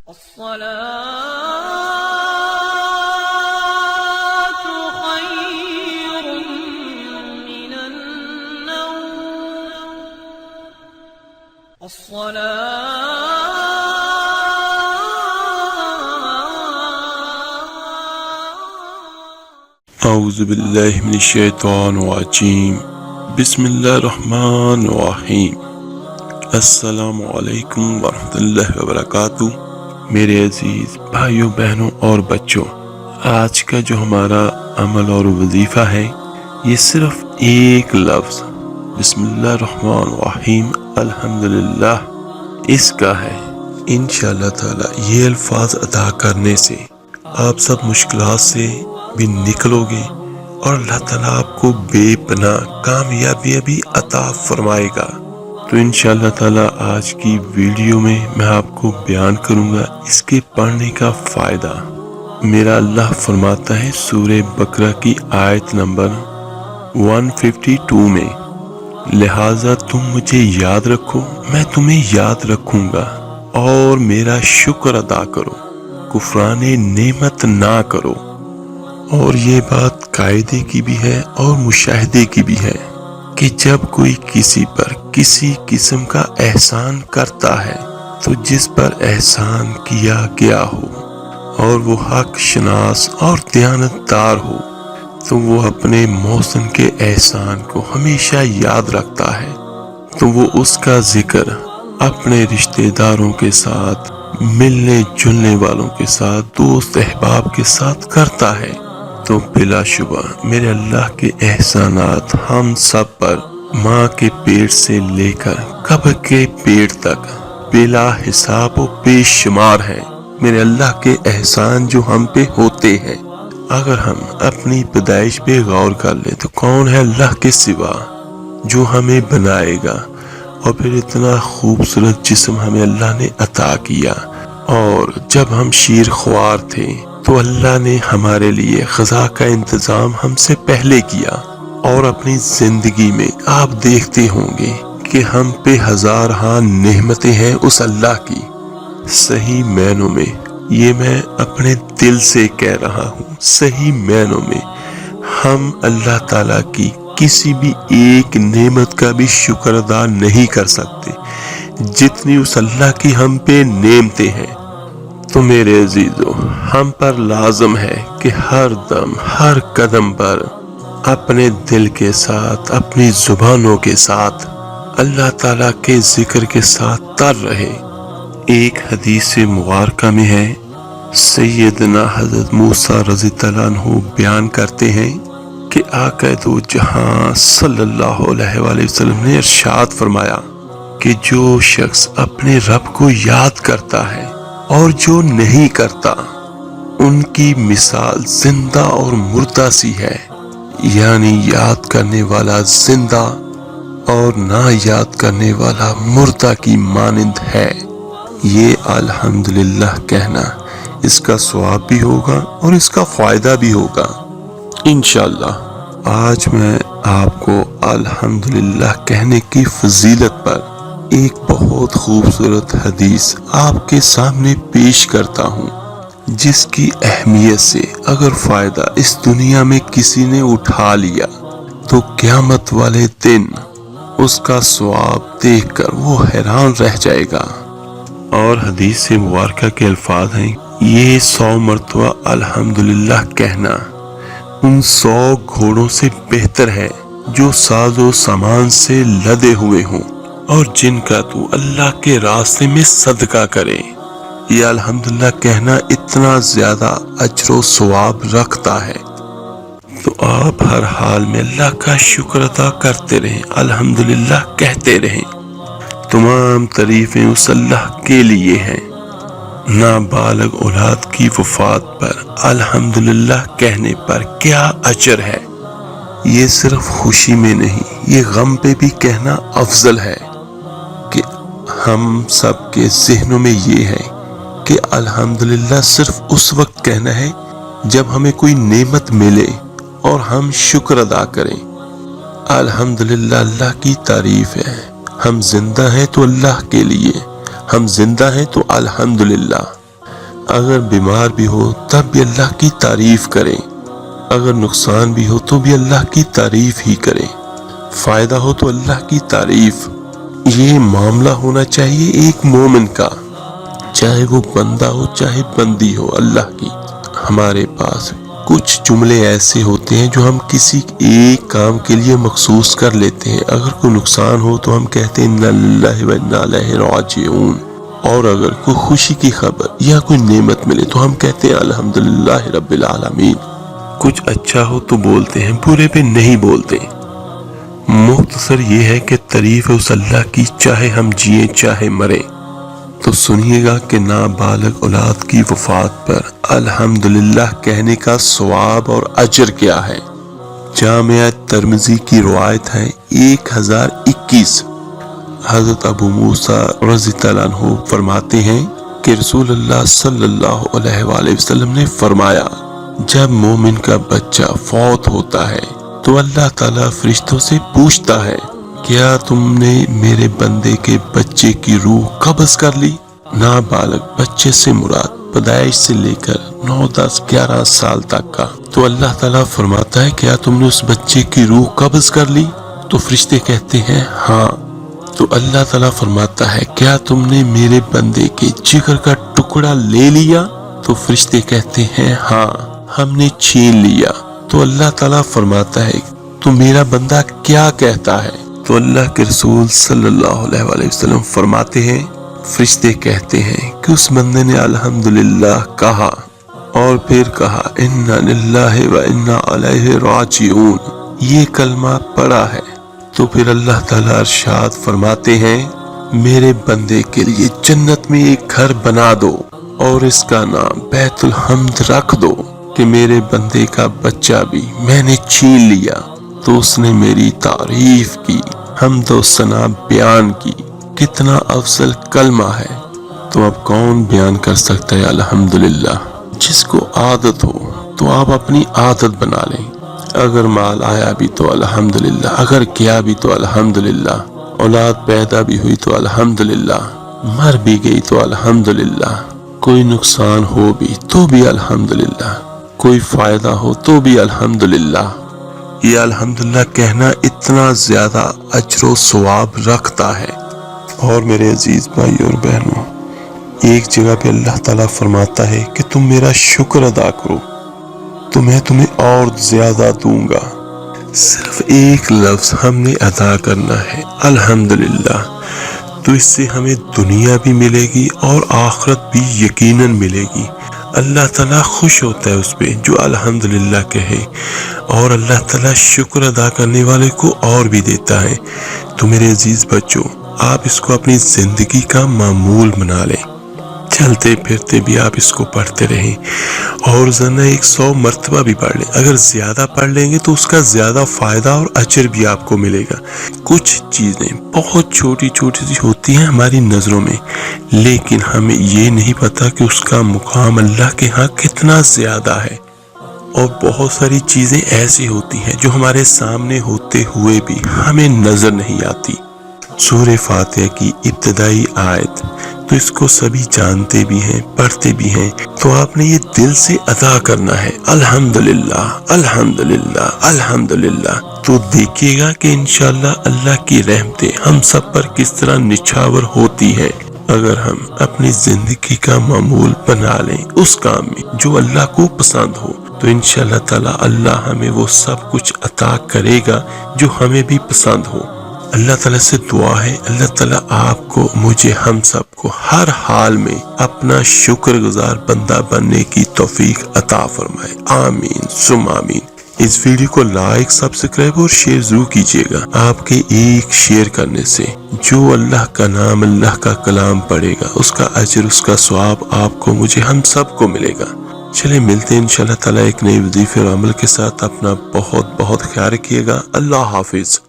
الصلاة خير من النوم اعوذ باللہ من الشیطان الرجیم بسم اللہ الرحمن الرحیم السلام علیکم ورحمۃ اللہ وبرکاتہ۔ میرے عزیز بھائیوں بہنوں اور بچوں، آج کا جو ہمارا عمل اور وظیفہ ہے یہ صرف ایک لفظ بسم اللہ الرحمن الرحیم الحمدللہ اس کا ہے۔ انشاءاللہ تعالی یہ الفاظ ادا کرنے سے آپ سب مشکلات سے بھی نکلو گے اور اللہ تعالیٰ آپ کو بے پناہ کامیابی بھی عطا فرمائے گا۔ تو انشاءاللہ تعالیٰ آج کی ویڈیو میں آپ کو بیان کروں گا اس کے پڑھنے کا فائدہ۔ میرا اللہ فرماتا ہے سورہ بقرہ کی آیت نمبر 152 میں، لہٰذا تم مجھے یاد رکھو میں تمہیں یاد رکھوں گا، اور میرا شکر ادا کرو، کفران نعمت نہ کرو۔ اور یہ بات قاعدے کی بھی ہے اور مشاہدے کی بھی ہے کہ جب کوئی کسی پر کسی قسم کا احسان کرتا ہے تو جس پر احسان کیا گیا ہو اور وہ حق شناس اور دیانتدار ہو تو وہ اپنے محسن کے احسان کو ہمیشہ یاد رکھتا ہے، تو وہ اس کا ذکر اپنے رشتہ داروں کے ساتھ، ملنے جلنے والوں کے ساتھ، دوست احباب کے ساتھ کرتا ہے۔ تو بلا شبہ میرے اللہ کے احسانات ہم سب پر ماں کے پیٹ سے لے کر قبر کے پیٹ تک بلا حساب و بے شمار ہیں۔ میرے اللہ کے احسان جو ہم پہ ہوتے ہیں، اگر ہم اپنی پیدائش پہ غور کر لیں تو کون ہے اللہ کے سوا جو ہمیں بنائے گا، اور پھر اتنا خوبصورت جسم ہمیں اللہ نے عطا کیا، اور جب ہم شیر خوار تھے تو اللہ نے ہمارے لیے غذا کا انتظام ہم سے پہلے کیا، اور اپنی زندگی میں آپ دیکھتے ہوں گے کہ ہم پہ ہزار ہاں نعمتیں ہیں اس اللہ کی۔ صحیح معنوں میں یہ میں اپنے دل سے کہہ رہا ہوں، صحیح معنوں میں ہم اللہ تعالیٰ کی کسی بھی ایک نعمت کا بھی شکر ادا نہیں کر سکتے جتنی اس اللہ کی ہم پہ نعمتیں ہیں۔ تو میرے عزیزو، ہم پر لازم ہے کہ ہر دم ہر قدم پر اپنے دل کے ساتھ، اپنی زبانوں کے ساتھ اللہ تعالیٰ کے ذکر کے ساتھ تر رہے۔ ایک حدیث مبارکہ میں ہے، سیدنا حضرت موسیٰ رضی اللہ عنہ بیان کرتے ہیں کہ آقا دو جہاں صلی اللہ علیہ وآلہ وسلم نے ارشاد فرمایا کہ جو شخص اپنے رب کو یاد کرتا ہے اور جو نہیں کرتا، ان کی مثال زندہ اور مردہ سی ہے، یعنی یاد کرنے والا زندہ اور نہ یاد کرنے والا مردہ کی مانند ہے۔ یہ الحمدللہ کہنا، اس کا ثواب بھی ہوگا اور اس کا فائدہ بھی ہوگا انشاءاللہ۔ آج میں آپ کو الحمدللہ کہنے کی فضیلت پر ایک بہت خوبصورت حدیث آپ کے سامنے پیش کرتا ہوں، جس کی اہمیت سے اگر فائدہ اس دنیا میں کسی نے اٹھا لیا تو قیامت والے دن اس کا ثواب دیکھ کر وہ حیران رہ جائے گا۔ اور حدیث سے مبارکہ کے الفاظ ہیں، یہ 100 مرتبہ الحمدللہ کہنا ان 100 گھوڑوں سے بہتر ہے جو ساز و سامان سے لدے ہوئے ہوں اور جن کا تو اللہ کے راستے میں صدقہ کرے۔ یہ الحمدللہ کہنا اتنا زیادہ اجر و ثواب رکھتا ہے، تو آپ ہر حال میں اللہ کا شکر ادا کرتے رہیں، الحمدللہ کہتے رہیں۔ تمام تعریفیں اس اللہ کے لیے ہیں۔ نابالغ اولاد کی وفات پر الحمدللہ کہنے پر کیا اجر ہے! یہ صرف خوشی میں نہیں، یہ غم پہ بھی کہنا افضل ہے۔ کہ ہم سب کے ذہنوں میں یہ ہے کہ الحمدللہ صرف اس وقت کہنا ہے جب ہمیں کوئی نعمت ملے اور ہم شکر ادا کریں۔ الحمدللہ اللہ کی تعریف ہے، ہم زندہ ہیں تو اللہ کے لیے، ہم زندہ ہیں تو الحمدللہ۔ اگر بیمار بھی ہو تب بھی اللہ کی تعریف کریں، اگر نقصان بھی ہو تو بھی اللہ کی تعریف ہی کریں، فائدہ ہو تو اللہ کی تعریف۔ یہ معاملہ ہونا چاہیے ایک مومن کا، چاہے وہ بندہ ہو چاہے بندی ہو اللہ کی۔ ہمارے پاس کچھ جملے ایسے ہوتے ہیں جو ہم کسی ایک کام کے لیے مخصوص کر لیتے ہیں۔ اگر کوئی نقصان ہو تو ہم کہتے ہیں انا للہ و انا الیہ راجعون، اور اگر کوئی خوشی کی خبر یا کوئی نعمت ملے تو ہم کہتے ہیں الحمدللہ رب العالمین۔ کچھ اچھا ہو تو بولتے ہیں، برے پہ نہیں بولتے۔ مختصر یہ ہے کہ تعریف اس اللہ کی، چاہے ہم جئیں چاہے مریں۔ تو سنیے گا کہ نابالغ اولاد کی وفات پر الحمدللہ کہنے کا ثواب اور اجر کیا ہے۔ جامعہ ترمذی کی روایت ہے 1021۔ حضرت ابو موسیٰ رضی اللہ عنہ فرماتے ہیں کہ رسول اللہ صلی اللہ علیہ وآلہ وسلم نے فرمایا، جب مومن کا بچہ فوت ہوتا ہے تو اللہ تعالیٰ فرشتوں سے پوچھتا ہے، کیا تم نے میرے بندے کے بچے کی روح قبض کر لی؟ نابالغ بچے سے مراد پیدائش سے لے کر 9، 10، 11 سال تک کا۔ تو اللہ تعالیٰ فرماتا ہے، کیا تم نے اس بچے کی روح قبض کر لی؟ تو فرشتے کہتے ہیں ہاں۔ تو اللہ تعالیٰ فرماتا ہے، کیا تم نے میرے بندے کے جگر کا ٹکڑا لے لیا؟ تو فرشتے کہتے ہیں ہاں، ہم نے چھین لیا۔ تو اللہ تعالیٰ فرماتا ہے، تو میرا بندہ کیا کہتا ہے؟ تو اللہ کے رسول صلی اللہ علیہ وآلہ وسلم فرماتے ہیں، فرشتے کہتے ہیں کہ اس بندے نے الحمدللہ کہا، اور پھر کہا انا للہ و انا الیہ راجعون، یہ کلمہ پڑھا ہے۔ تو پھر اللہ تعالیٰ ارشاد فرماتے ہیں، میرے بندے کے لیے جنت میں ایک گھر بنا دو اور اس کا نام بیت الحمد رکھ دو، کہ میرے بندے کا بچہ بھی میں نے چھین لیا تو اس نے میری تعریف کی، حمد و ثنا بیان کی۔ کتنا افضل کلمہ ہے۔ تو اب کون بیان کر سکتا ہے الحمدللہ؟ جس کو عادت ہو تو آپ اپنی عادت بنا لیں۔ اگر مال آیا بھی تو الحمدللہ، اگر کیا بھی تو الحمدللہ، اولاد پیدا بھی ہوئی تو الحمدللہ، مر بھی گئی تو الحمدللہ، کوئی نقصان ہو بھی تو بھی الحمدللہ، کوئی فائدہ ہو تو بھی الحمدللہ۔ یہ الحمدللہ کہنا اتنا زیادہ اجر و ثواب رکھتا ہے۔ اور میرے عزیز بھائی اور بہنوں، ایک جگہ پہ اللہ تعالیٰ فرماتا ہے کہ تم میرا شکر ادا کرو تو میں تمہیں اور زیادہ دوں گا۔ صرف ایک لفظ ہم نے ادا کرنا ہے الحمدللہ، تو اس سے ہمیں دنیا بھی ملے گی اور آخرت بھی یقیناً ملے گی۔ اللہ تعالیٰ خوش ہوتا ہے اس پہ جو الحمدللہ کہے، اور اللہ تعالیٰ شکر ادا کرنے والے کو اور بھی دیتا ہے۔ تو میرے عزیز بچوں، آپ اس کو اپنی زندگی کا معمول بنا لیں، چلتے پھرتے بھی آپ اس کو پڑھتے رہیں، اور روزانہ 100 مرتبہ بھی پڑھ لیں۔ اگر زیادہ پڑھ لیں گے تو اس کا زیادہ فائدہ اور اجر بھی آپ کو ملے گا۔ کچھ چیزیں بہت چھوٹی چھوٹی سی ہوتی ہیں ہماری نظروں میں، لیکن ہمیں یہ نہیں پتا کہ اس کا مقام اللہ کے ہاں کتنا زیادہ ہے۔ اور بہت ساری چیزیں ایسی ہوتی ہیں جو ہمارے سامنے ہوتے ہوئے بھی ہمیں نظر نہیں آتی۔ سورہ فاتحہ کی ابتدائی آیت تو اس کو سبھی جانتے بھی ہیں، پڑھتے بھی ہیں، تو آپ نے یہ دل سے ادا کرنا ہے الحمدللہ الحمدللہ الحمدللہ۔ تو دیکھیے گا کہ انشاءاللہ اللہ کی رحمتیں ہم سب پر کس طرح نچھاور ہوتی ہیں، اگر ہم اپنی زندگی کا معمول بنا لیں اس کام میں جو اللہ کو پسند ہو، تو انشاءاللہ تعالی اللہ ہمیں وہ سب کچھ عطا کرے گا جو ہمیں بھی پسند ہو۔ اللہ تعالیٰ سے دعا ہے، اللہ تعالیٰ آپ کو، مجھے، ہم سب کو ہر حال میں اپنا شکر گزار بندہ بننے کی توفیق عطا فرمائے، آمین ثم آمین۔ اس ویڈیو کو لائک، سبسکرائب اور شیئر ضرور کیجیے گا۔ آپ کے ایک شیئر کرنے سے جو اللہ کا نام، اللہ کا کلام پڑھے گا، اس کا اجر، اس کا ثواب آپ کو، مجھے، ہم سب کو ملے گا۔ چلے ملتے ہیں انشاءاللہ تعالیٰ ایک نئی وظیفے اور عمل کے ساتھ۔ اپنا بہت بہت خیال رکھیے گا۔ اللہ حافظ۔